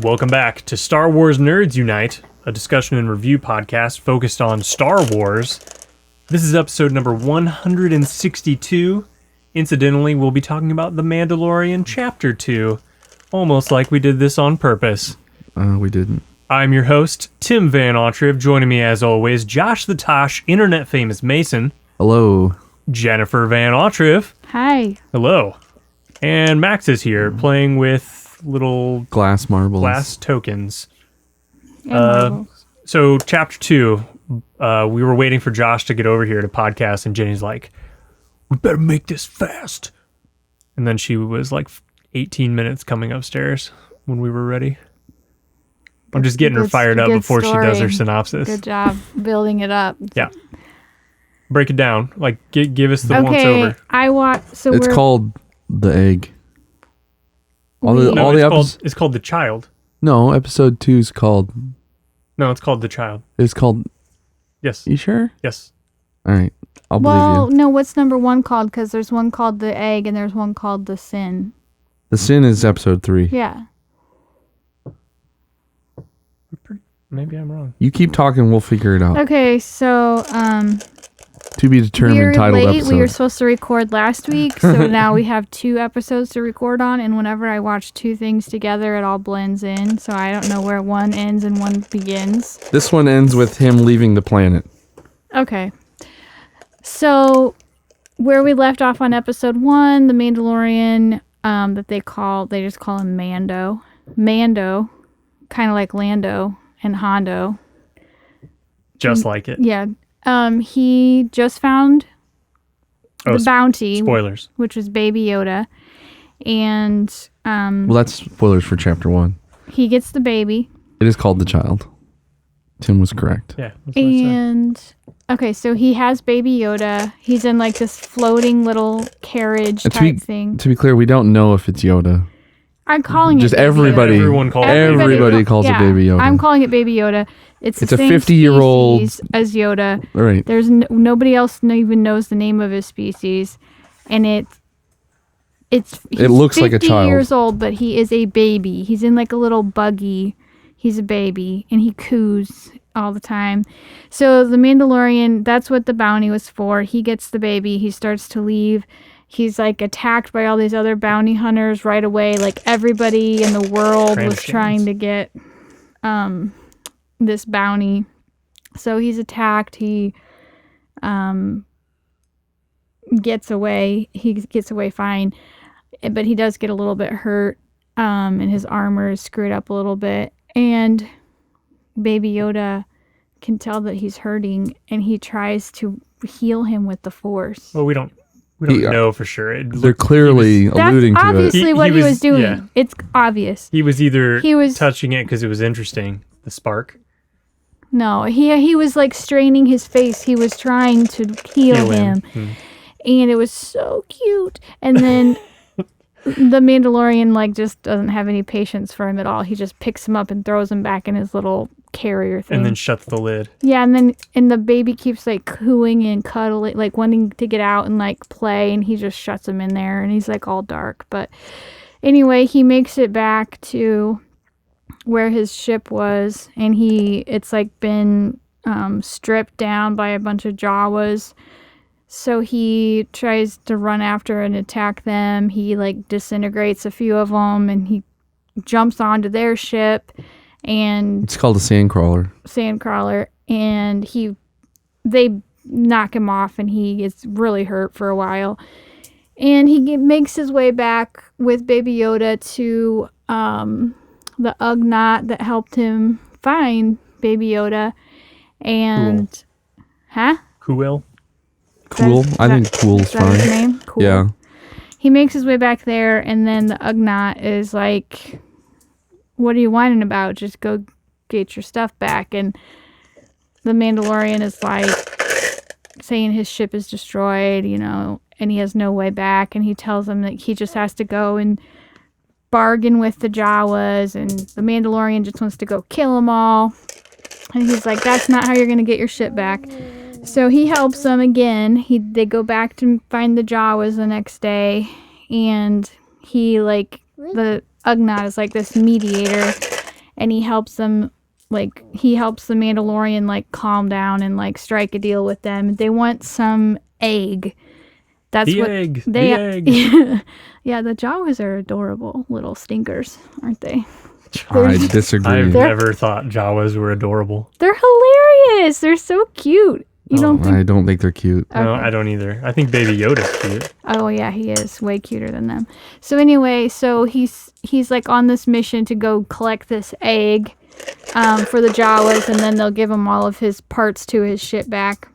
welcome back to Star Wars Nerds Unite, a discussion and review podcast focused on Star Wars. This is episode number 162. Incidentally, we'll be talking about The Mandalorian Chapter 2, almost like we did this on purpose. We didn't. I'm your host, timvanautreve. Joining me as always, Josh the Tosh, internet famous Mason. Hello. Jennifer Van Autreve. Hi. Hello. And Max is here, playing with little glass marbles. Glass tokens. Marbles. So chapter 2, we were waiting for Josh to get over here to podcast, and Jenny's like, we better make this fast. And then she was like 18 minutes coming upstairs when we were ready. I'm just getting her fired up before she does her synopsis. Good job building it up. Yeah. Break it down. Like, give us the once over. It's called The Egg. It's called The Child. No, episode 2 is called... No, it's called The Child. It's called... Yes. You sure? Yes. All right. I'll believe you. Well, no, what's number 1 called? Because there's one called The Egg and there's one called The Sin. The Sin is episode 3. Yeah. Maybe I'm wrong. You keep talking, we'll figure it out. Okay, so... To be determined titled episode. We were supposed to record last week, so now we have 2 episodes to record on, and whenever I watch 2 things together, it all blends in, so I don't know where one ends and one begins. This one ends with him leaving the planet. Okay. So, where we left off on episode 1, the Mandalorian, they just call him Mando. Mando, kind of like Lando and Hondo. Just like it. Yeah. He just found the bounty. Spoilers. Which was Baby Yoda. And, well, that's spoilers for chapter 1. He gets the baby. It is called The Child. Tim was correct. Yeah. Okay, so he has Baby Yoda. He's in like this floating little carriage type thing. To be clear, we don't know if it's Yoda. I'm calling just it Baby everybody. Yoda. Everybody calls it Baby Yoda. I'm calling it Baby Yoda. It's the a same 50-year-old as Yoda. Right. There's nobody else even knows the name of his species, and it looks like a child. 50 years old, but he is a baby. He's in like a little buggy. He's a baby, and he coos all the time. So the Mandalorian, that's what the bounty was for. He gets the baby. He starts to leave. He's like attacked by all these other bounty hunters right away. Like everybody in the world was trying to get this bounty. So he's attacked. He gets away. He gets away fine. But he does get a little bit hurt. And his armor is screwed up a little bit. And Baby Yoda can tell that he's hurting, and he tries to heal him with the Force. Well, we don't know for sure. They're clearly alluding to it. That's obviously what he was doing. Yeah. It's obvious. He was either touching it because it was interesting, the spark. No, he was like straining his face. He was trying to heal him. And it was so cute. And then the Mandalorian like just doesn't have any patience for him at all. He just picks him up and throws him back in his little carrier thing. And then shuts the lid. Yeah, and the baby keeps like cooing and cuddling, like wanting to get out and like play, and he just shuts him in there, and he's like all dark. But anyway, he makes it back to where his ship was, and it's like been stripped down by a bunch of Jawas. So he tries to run after and attack them. He like disintegrates a few of them, and he jumps onto their ship, and it's called a sandcrawler. And they knock him off, and he gets really hurt for a while. And he makes his way back with Baby Yoda to the Ugnaught that helped him find Baby Yoda. And Cool. Cool. I think Cool's fine. His name? Cool. Yeah. He makes his way back there, and then the Ugnaught is like, what are you whining about? Just go get your stuff back. And the Mandalorian is like saying his ship is destroyed, and he has no way back. And he tells him that he just has to go and bargain with the Jawas, and the Mandalorian just wants to go kill them all. And he's like, that's not how you're going to get your ship back. So he helps them again. They go back to find the Jawas the next day, and the Ugnaught is like this mediator, and he helps them. Like, he helps the Mandalorian, like, calm down and, like, strike a deal with them. They want some egg. That's the what egg. they... The egg. Yeah, the Jawas are adorable little stinkers, aren't they? I disagree. I've never thought Jawas were adorable. They're hilarious. They're so cute. You don't think... I don't think they're cute. No, Okay. I don't either. I think Baby Yoda's cute. Oh, yeah, he is way cuter than them. So anyway, he's like on this mission to go collect this egg for the Jawas, and then they'll give him all of his parts to his ship back.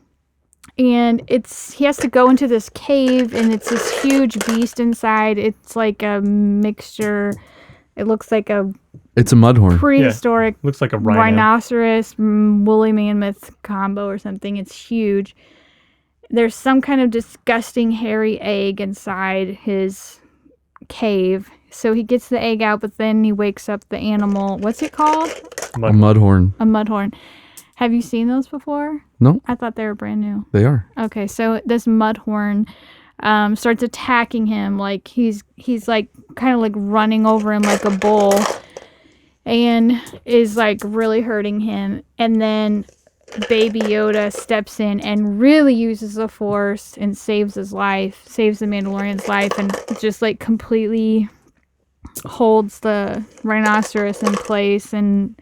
And he has to go into this cave, and it's this huge beast inside. It's like a mixture. It looks like a It's a mudhorn. prehistoric Looks like a rhino. rhinoceros woolly mammoth combo or something. It's huge. There's some kind of disgusting hairy egg inside his cave. So he gets the egg out, but then he wakes up the animal. What's it called? A mudhorn. A mudhorn. Have you seen those before? No, I thought they were brand new. they are. Okay, so this mudhorn starts attacking him. Like he's like kind of like running over him like a bull, and is like really hurting him. And then Baby Yoda steps in and really uses the Force and saves his life, saves the Mandalorian's life, and just like completely holds the rhinoceros in place. And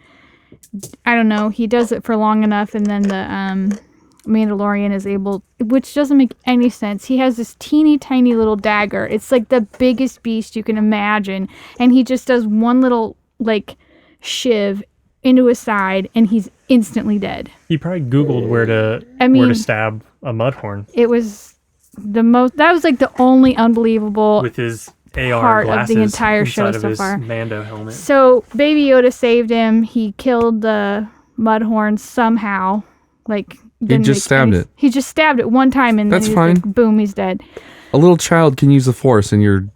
I don't know, he does it for long enough, and then the Mandalorian is able, which doesn't make any sense. He has this teeny tiny little dagger. It's like the biggest beast you can imagine, and he just does one little like shiv into his side, and he's instantly dead. He probably Googled where to stab a mudhorn It was that was like the only unbelievable with his AR part glasses of the entire show inside of so his far. Mando helmet. So Baby Yoda saved him. He killed the mudhorn somehow. Like just stabbed it. He just stabbed it one time, and That's then fine. like, boom, he's dead. A little child can use the Force, and you're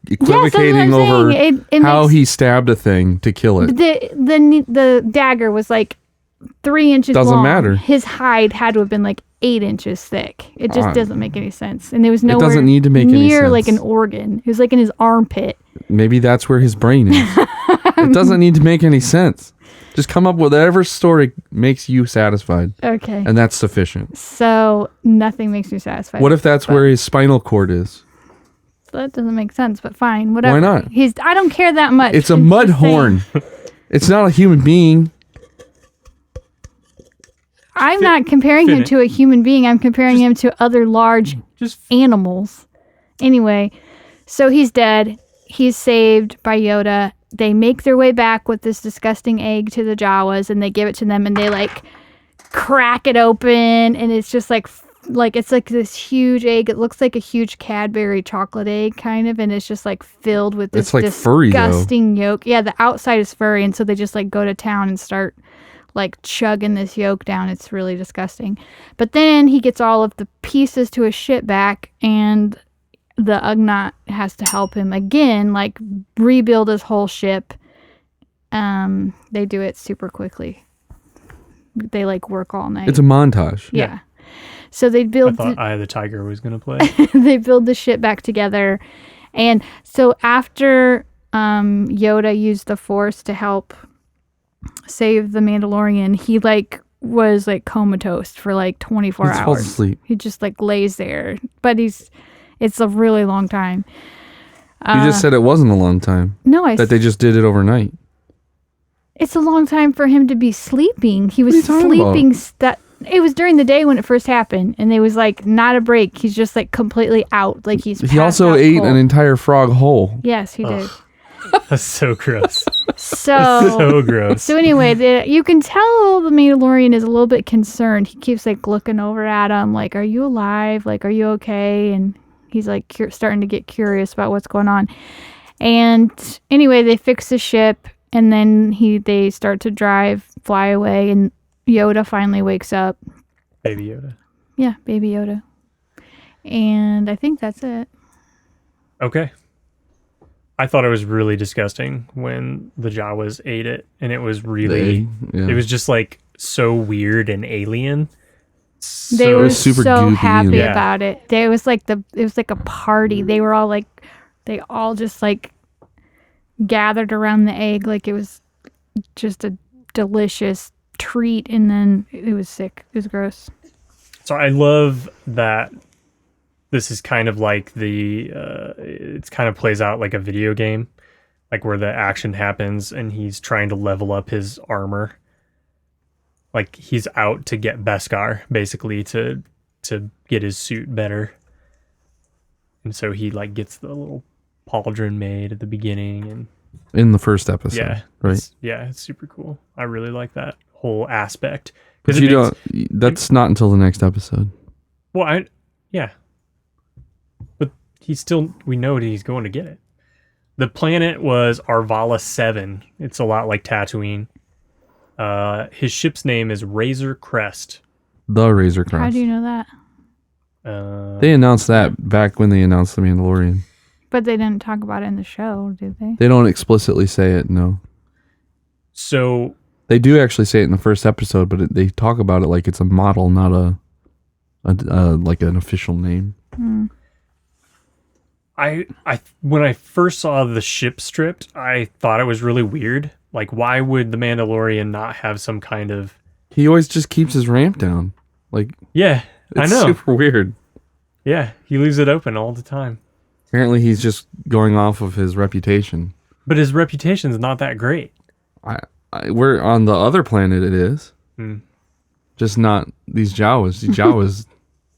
equivocating Yes, that's what I'm over saying. It how makes- he stabbed a thing to kill it. The dagger was like 3 inches Doesn't long. matter. His hide had to have been like 8 inches thick. It just doesn't make any sense. And there was nowhere doesn't need to make any near sense. like an organ. It was like in his armpit. Maybe that's where his brain is. It doesn't need to make any sense. Just come up with whatever story makes you satisfied, Okay. and that's sufficient. So nothing makes me satisfied. What if that's where his spinal cord is? That doesn't make sense, but fine. Whatever. Why not? I don't care that much. It's a just mud saying. horn. It's not a human being. I'm not comparing him Finn to a human being. I'm comparing him to other large Just animals. Anyway, so he's dead. He's saved by Yoda. They make their way back with this disgusting egg to the Jawas, and they give it to them, and they like crack it open, and it's just like it's like this huge egg. It looks like a huge Cadbury chocolate egg kind of, and it's just like filled with this It's like furry, though. disgusting yolk. Yeah, the outside is furry, and so they just like go to town and start like chugging this yolk down. It's really disgusting. But then he gets all of the pieces to his ship back, and the Ugnaught has to help him again, like rebuild his whole ship. They do it super quickly. They like work all night. It's a montage. yeah. So they I build thought Eye of the Tiger was gonna play. they build the ship back together. And so after Yoda used the Force to help save the Mandalorian, he like was like comatose for like 24 He falls hours. asleep. He just like lays there. But it's a really long time. You just said it wasn't a long time. No, That they just did it overnight. it's a long time for him to be sleeping. He was What are you talking sleeping. It was during the day when it first happened, and it was like not a break. He's just like completely out. Like he He also passed out ate cold. an entire frog whole. Yes, he did. That's so gross. So So gross. So anyway, you can tell the Mandalorian is a little bit concerned. He keeps like looking over at him, like, "Are you alive? Like, are you okay?" And he's like starting to get curious about what's going on. And anyway, they fix the ship, and then they start to fly away, and Yoda finally wakes up. Baby Yoda. Yeah, Baby Yoda. And I think that's it. Okay. I thought it was really disgusting when the Jawas ate it, and it was really, Yeah. it was just like so weird and alien. They were super so goopy happy and- Yeah. about it. It was like a party. They were all like, they all just like gathered around the egg like it was just a delicious treat, and then it was sick. It was gross. So I love that this is kind of like it's kind of plays out like a video game, like where the action happens and he's trying to level up his armor. Like he's out to get Beskar, basically to get his suit better. And so he like gets the little pauldron made at the beginning, and In the first episode. yeah, Right. it's super cool. I really like that whole aspect. But that's not until the next episode. Well, but we know that he's going to get it. The planet was Arvala 7. It's a lot like Tatooine. His ship's name is Razor Crest. The Razor Crest. How do you know that? They announced that back when they announced The Mandalorian. But they didn't talk about it in the show, did they? They don't explicitly say it, no. So They do actually say it in the first episode, but they talk about it like it's a model, not a like an official name. when I first saw the ship stripped, I thought it was really weird. Like, why would the Mandalorian not have some kind of... He always just keeps his ramp down. Like, Yeah, I it's know. super weird. Yeah, he leaves it open all the time. Apparently, he's just going off of his reputation. But his reputation's not that great. We're on the other planet. It is just not these Jawas. The Jawas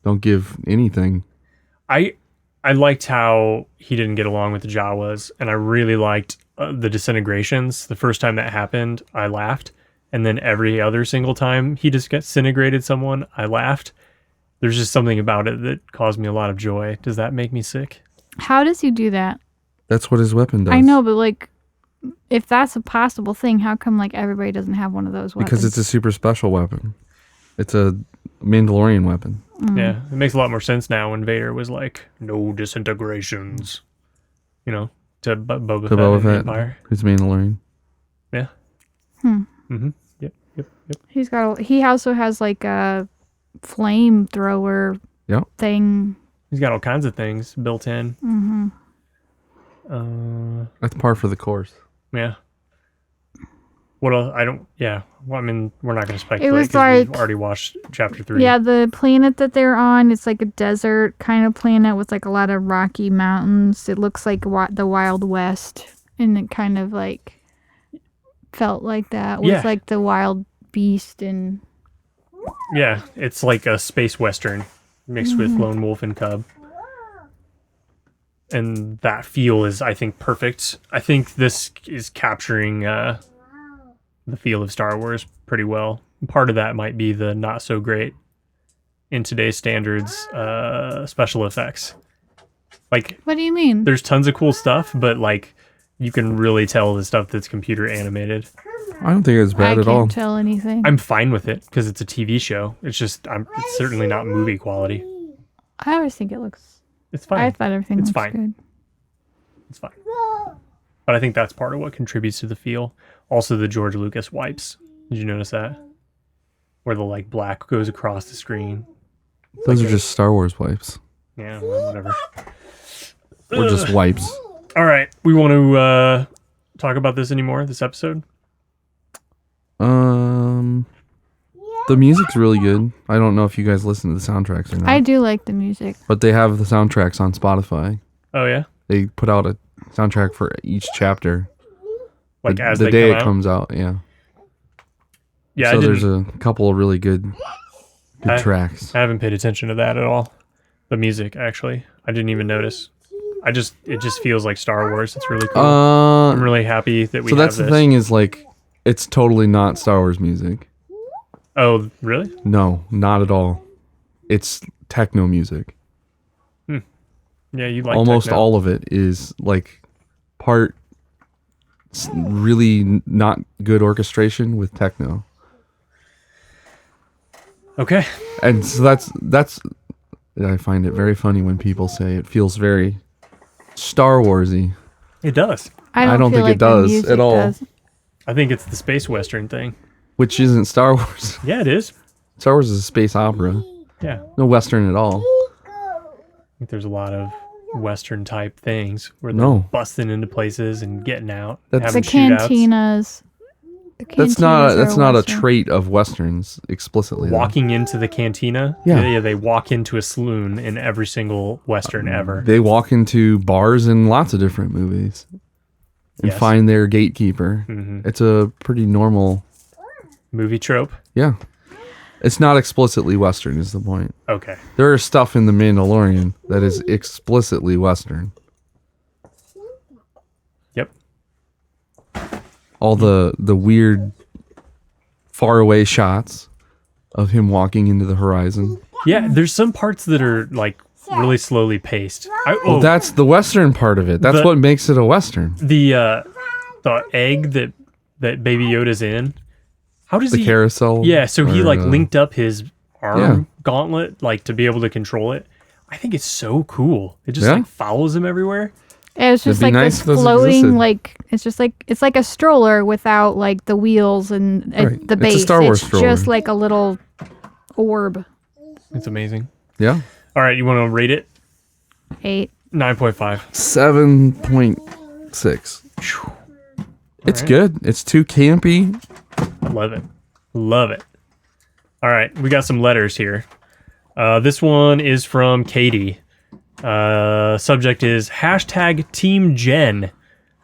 don't give anything. I liked how he didn't get along with the Jawas, and I really liked the disintegrations. The first time that happened, I laughed, and then every other single time he just disintegrated someone, I laughed. There's just something about it that caused me a lot of joy. Does that make me sick? How does he do that? That's what his weapon does. I know, but like, if that's a possible thing, how come like everybody doesn't have one of those weapons? Because it's a super special weapon. It's a Mandalorian weapon. Yeah, it makes a lot more sense now when Vader was like, "No disintegrations," you know, to Boba Fett. To Boba and the Fett, Empire. who's Mandalorian. Yeah. Yep. He also has like a flamethrower Yep. thing. He's got all kinds of things built in. That's par for the course. Yeah. What else? Yeah. Well, I mean, we're not going to speculate It was because we've like- already watched Chapter 3. Yeah, the planet that they're on, it's like a desert kind of planet with like a lot of rocky mountains. It looks like the Wild West, and it kind of like felt like that with Yeah. like the wild beast and Yeah, it's like a space western mixed with lone wolf and cub. And that feel is, I think, perfect. I think this is capturing the feel of Star Wars pretty well. Part of that might be the not so great in today's standards special effects. Like, what do you mean? there's tons of cool stuff, but like you can really tell the stuff that's computer animated. I don't think it's I bad at can't all. tell anything. I'm fine with it because it's a TV show. It's just it's certainly not movie quality. I always think it looks. It's fine. I thought everything It's looks fine. good. It's fine. But I think that's part of what contributes to the feel. Also, the George Lucas wipes. Did you notice that? Where the like black goes across the screen. Those are just Star Wars wipes. Yeah, well, whatever. Or just wipes. All right, we want to talk about this anymore. This episode. The music's really good. I don't know if you guys listen to the soundtracks or not. I do like the music. But they have the soundtracks on Spotify. Oh yeah, They put out a soundtrack for each chapter. like the, as the they day come it out. comes out, yeah. Yeah, So I there's didn't. a couple of really good tracks. I haven't paid attention to that at all. The music, actually, I didn't even notice. It just feels like Star Wars. It's really cool. I'm really happy that we. So that's have the this. thing is like, it's totally not Star Wars music. Oh, really? No, not at all. It's techno music. Yeah, you like Almost techno. all of it is like part really not good orchestration with techno. Okay. And so that's I find it very funny when people say it feels very Star Warsy. It does. I don't feel think it like the does music at all. does. I think it's the space western thing. Which isn't Star Wars. Yeah, it is. Star Wars is a space opera. Yeah. No Western at all. I think there's a lot of western type things where they're No. busting into places and getting out. That's- having The shootouts. cantinas. That's not a Western. trait of Westerns explicitly. though. Walking into the cantina. Yeah. They walk into a saloon in every single Western ever. They walk into bars in lots of different movies and Yes. find their gatekeeper. Mhm. It's a pretty normal. Movie trope. Yeah. It's not explicitly Western is the point. Okay. There is stuff in The Mandalorian that is explicitly Western. Yep. All the weird faraway shots of him walking into the horizon. Yeah, there's some parts that are like really slowly paced. Well, that's the Western part of it. That's The- what makes it a Western. the egg that Baby Yoda's in. How does The he? carousel. Yeah, so he or, like linked up his arm yeah. gauntlet like to be able to control it. I think it's so cool. It just Yeah. like follows him everywhere. Yeah, it's just It'd be like nice this if those floating, existed. like it's like a stroller without like the wheels and Right. the It's a base. Star Wars it's stroller. just like a little orb. It's amazing. Yeah. All right, you want to rate it? 8. 9.5. 7.6. It's right. good. It's too campy. Love it. Love it. All right, we got some letters here. This one is from Katie. Subject is #TeamJen.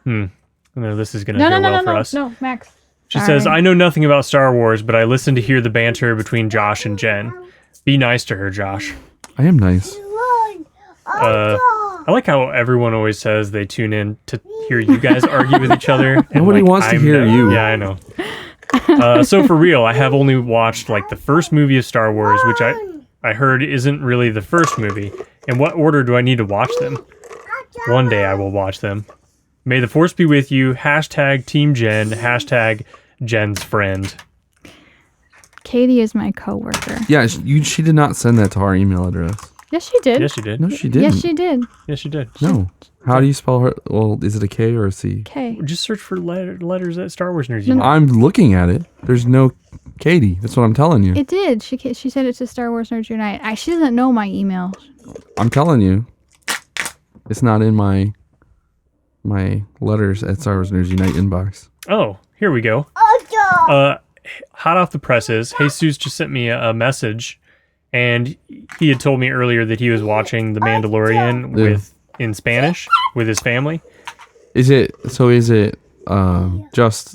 I know this is going to go well for us. No, Max. She Sorry. says, I know nothing about Star Wars, but I listen to hear the banter between Josh and Jen. Be nice to her, Josh. I am nice. I like how everyone always says they tune in to hear you guys argue with each other. And Nobody wants to hear you. Yeah, I know. So for real, I have only watched like the first movie of Star Wars, which I heard isn't really the first movie. In what order do I need to watch them? One day I will watch them. May the force be with you. #TeamJen. #Jen's friend. Katie is my coworker. Yeah, she did not send that to our email address. Yes, she did. Yes, you did. No, she didn't. Yes, she did. Yes, you did. No. How do you spell her? Well, is it a K or a C? Okay. Just search for letters at Star Wars Nerds. No, no. I'm looking at it. There's no Katie. That's what I'm telling you. It did. She sent it to Star Wars Nerds Unite. She doesn't know my email. I'm telling you. It's not in my letters at Star Wars Nerds Unite inbox. Oh, here we go. Hot off the presses, Jesus just sent me a message, and he had told me earlier that he was watching The Mandalorian in Spanish with his family. Is it just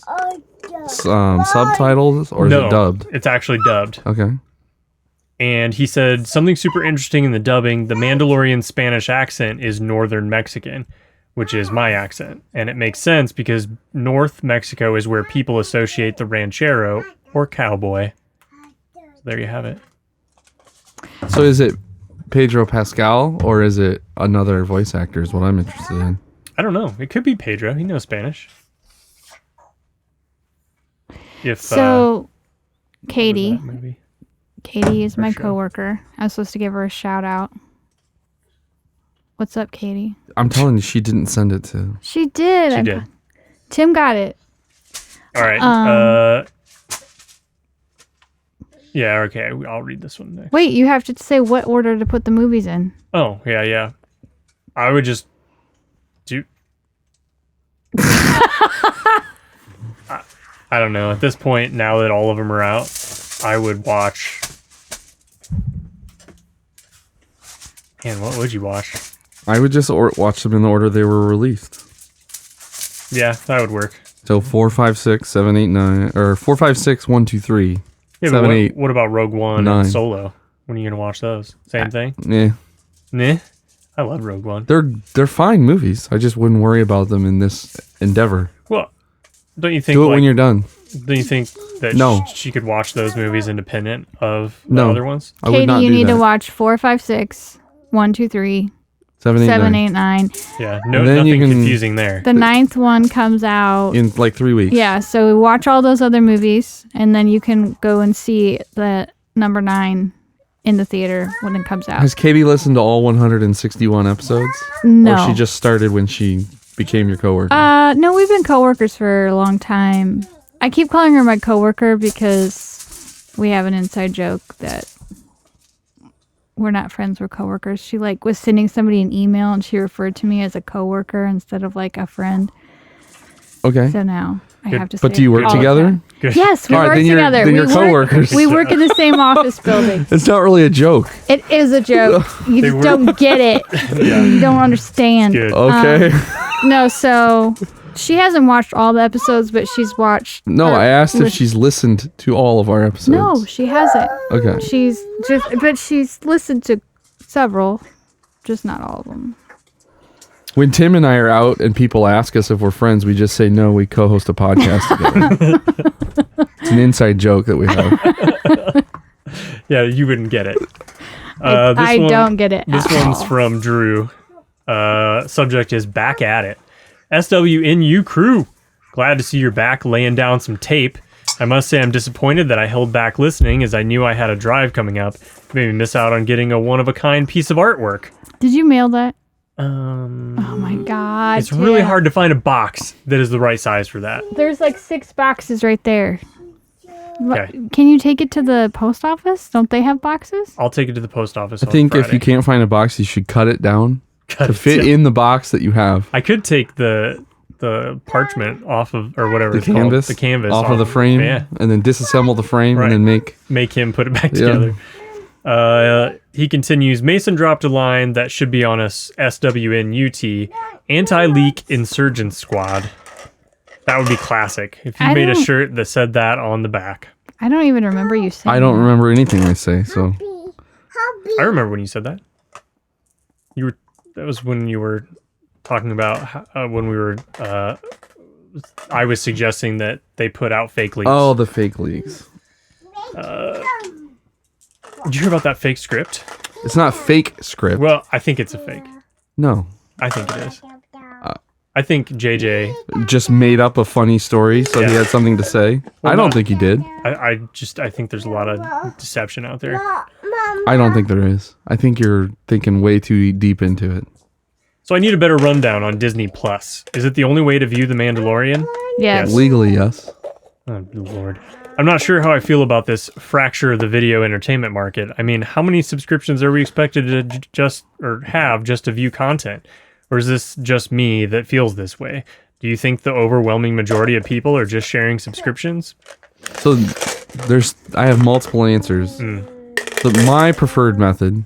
subtitles or is No, it dubbed? it's actually dubbed. Okay. And he said something super interesting in the dubbing. The Mandalorian Spanish accent is Northern Mexican, which is my accent. And it makes sense because North Mexico is where people associate the ranchero or cowboy. So there you have it. So is it Pedro Pascal or is it another voice actor is what I'm interested in. I don't know. It could be Pedro. He knows Spanish. So, what Katie. was that movie? Katie is my show. coworker. I was supposed to give her a shout out. What's up, Katie? I'm telling you, she didn't send it to. She did. She did. Tim got it. All right. Yeah, okay. I'll read this one next. Wait, you have to say what order to put the movies in. Oh, yeah. I would just do... I don't know. At this point, now that all of them are out, I would watch... Man, what would you watch? I would just watch them in the order they were released. Yeah, that would work. So 4, 5, 6, 7, 8, 9, or 4, 5, 6, 1, 2, 3. Yeah, 7, but 8, what about Rogue One 9. and Solo? When are you going to watch those? Same thing? Yeah. Nah. I love Rogue One. They're fine movies. I just wouldn't worry about them in this endeavor. Well, don't you think Do it like, when you're done. don't you think that No. she could watch those movies independent of the No. other ones? I would Katie, not you do need that. to watch 4, 5, 6, 1, 2, 3, 7, 8, 7, 9. 8, 9. Yeah, And then you nothing can- confusing there. The 9th one comes out. In like 3 weeks. Yeah, so watch all those other movies, and then you can go and see the number 9 in the theater when it comes out. Has Katie listened to all 161 episodes? No. Or she just started when she became your coworker? No, we've been coworkers for a long time. I keep calling her my coworker because we have an inside joke that we're not friends, we're coworkers. She was sending somebody an email and she referred to me as a coworker instead of like a friend. Okay. So now I have to. But say do you it work all the together? time. Good. Yes, we All right, work then you're- together. then we you're coworkers. We work in the same office building. It's not really a joke. It is a joke. You just work- don't get it. You don't understand. Good. Okay. No, so she hasn't watched all the episodes, but she's watched. No, or I asked if lis- she's listened to all of our episodes. No, she hasn't. Okay. She's listened to several, just not all of them. When Tim and I are out and people ask us if we're friends, we just say no, we co-host a podcast together. It's an inside joke that we have. Yeah, you wouldn't get it. I don't get it. This at one's all. from Drew. Subject is back at it. SWNU crew. Glad to see you're back laying down some tape. I must say I'm disappointed that I held back listening as I knew I had a drive coming up. Made me miss out on getting a one-of-a-kind piece of artwork. Did you mail that? Oh Oh my god. It's really Tim. hard to find a box that is the right size for that. There's like 6 boxes right there. Okay. Can you take it to the post office? Don't they have boxes? I'll take it to the post office. I think if you can't find a box, you should cut it down to fit in the box that you have. I could take the parchment off of, or whatever The it's canvas, called, the canvas off of the frame, yeah, and then disassemble the frame, Right. and then make him put it back Yeah. together. He continues, Mason dropped a line that should be on a SWNUT, anti-leak insurgent squad. That would be classic. If you I made a don't- shirt that said that on the back. I don't even remember you saying I don't that. remember anything I say. So I remember when you said that. That was when you were talking about when we were, I was suggesting that they put out fake leaks. oh, the fake leaks. Did you hear about that fake script? It's not fake script. Well, I think it's a fake. No, I think it is. I think JJ. just made up a funny story so he Yeah. had something to say. Well, I don't no. think he did. I think there's a lot of deception out there. I don't think there is. I think you're thinking way too deep into it. So I need a better rundown on Disney Plus. Is it the only way to view The Mandalorian? Yes. Legally, yes. Oh, Lord. I'm not sure how I feel about this fracture of the video entertainment market. I mean, how many subscriptions are we expected to have just to view content? Or is this just me that feels this way? Do you think the overwhelming majority of people are just sharing subscriptions? So I have multiple answers. But my preferred method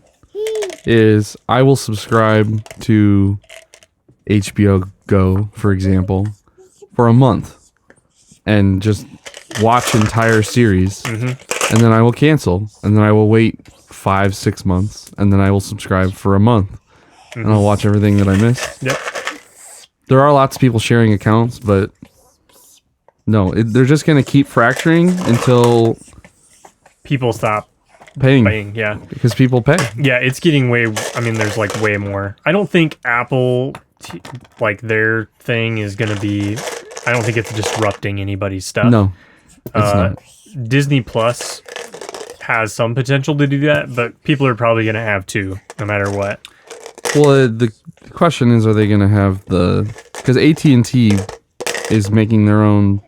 is I will subscribe to HBO Go, for example, for a month and just watch entire series. And then I will cancel. And then I will wait 5-6 months. And then I will subscribe for a month. And I'll watch everything that I missed. Yep. There are lots of people sharing accounts, but no, they're just going to keep fracturing until People stop paying paying. Yeah. because people pay. Yeah, it's getting there's like way more. I don't think Apple, their thing is going to be, I don't think it's disrupting anybody's stuff. No, it's not. Disney Plus has some potential to do that, but people are probably going to have to, no matter what. Well, the question is, are they going to have because AT&T is making their own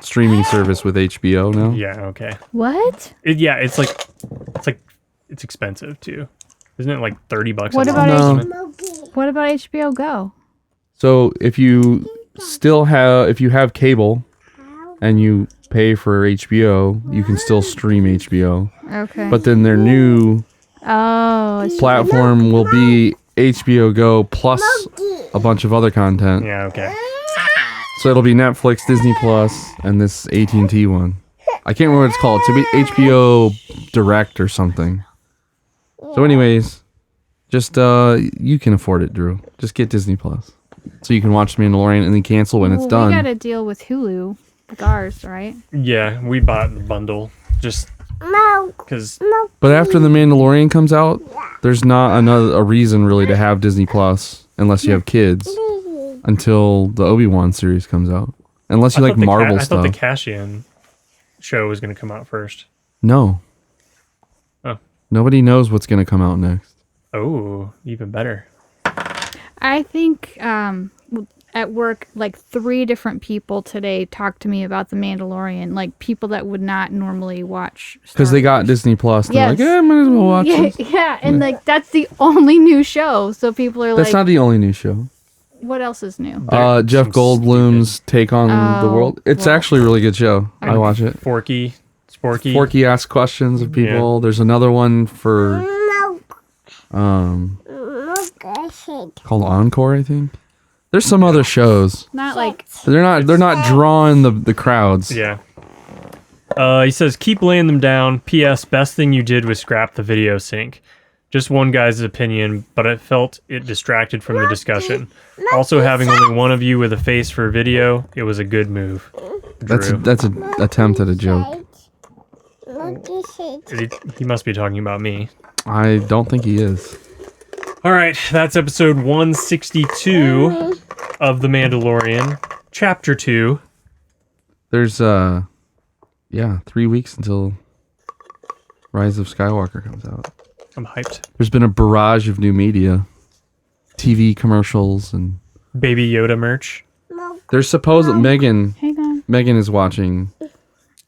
streaming service with HBO now. Yeah, okay. What? It's expensive too. Isn't it like $30 What a about month? No. What about HBO Go? So if you have cable and you pay for HBO, you can still stream HBO. Okay. But then their new it's platform will be HBO Go plus a bunch of other content. Yeah, okay. So it'll be Netflix, Disney Plus, and this AT&T one. I can't remember what it's called. It's be HBO Direct or something. So anyways, just you can afford it, Drew. Just get Disney Plus. So you can watch Mandalorian and then cancel when it's done. We got a deal with Hulu, like ours, right? Yeah, we bought the bundle just because. But after the Mandalorian comes out, there's not a reason really to have Disney Plus unless you have kids until the Obi-Wan series comes out. Unless you like Marvel I stuff. thought the Cassian show was going to come out first. No. Oh. Nobody knows what's going to come out next. Oh, even better. I think at work, like 3 different people today talked to me about The Mandalorian, like people that would not normally watch. Because they got Disney Plus. They're like, Yes. yeah, I might as well watch Yeah, this. yeah, and like that's the only new show. So people are That's like, not the only new show. What else is new? Jeff Some Goldblum's take on the world. It's actually a really good show. I watch it. Sporky. Forky asks questions of people. Yeah. There's another one for called Encore, I think. There's some other shows. Not like They're not drawing the crowds. Yeah. He says, keep laying them down. P.S. Best thing you did was scrap the video sync. Just one guy's opinion, but I felt it distracted from the discussion. Also, having only one of you with a face for video, it was a good move. Drew. That's an attempt at a joke. He must be talking about me. I don't think he is. All right, that's episode 162 of The Mandalorian, Chapter 2. There's 3 weeks until Rise of Skywalker comes out. I'm hyped. There's been a barrage of new media, TV commercials, and Baby Yoda merch. there's supposed Megan. hang on. Megan is watching.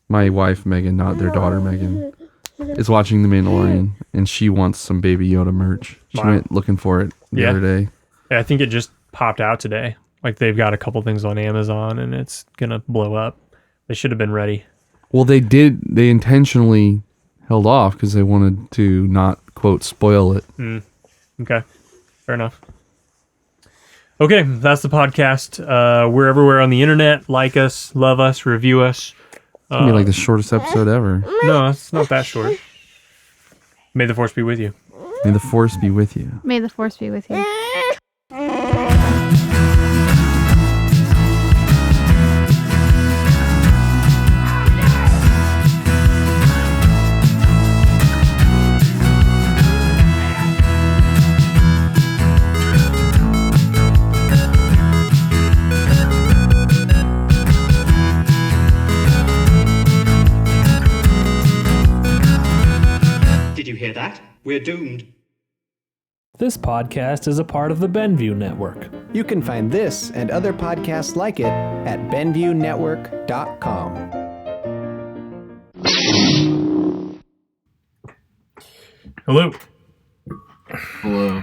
My wife Megan, not their daughter Megan, is watching The Mandalorian, and she wants some Baby Yoda merch. She Wow. went looking for it the other day. Yeah, I think it just popped out today. Like they've got a couple things on Amazon, and it's gonna blow up. They should have been ready. Well, they did. They intentionally held off because they wanted to not, quote, spoil it. Okay, fair enough. Okay, that's the podcast. We're everywhere on the internet. Like us, love us, review us. It's going to be like the shortest episode ever. No, it's not that short. May the force be with you. May the force be with you. May the force be with you. Did you hear that? We're doomed. This podcast is a part of the Benview Network. You can find this and other podcasts like it at benviewnetwork.com. Hello. Hello.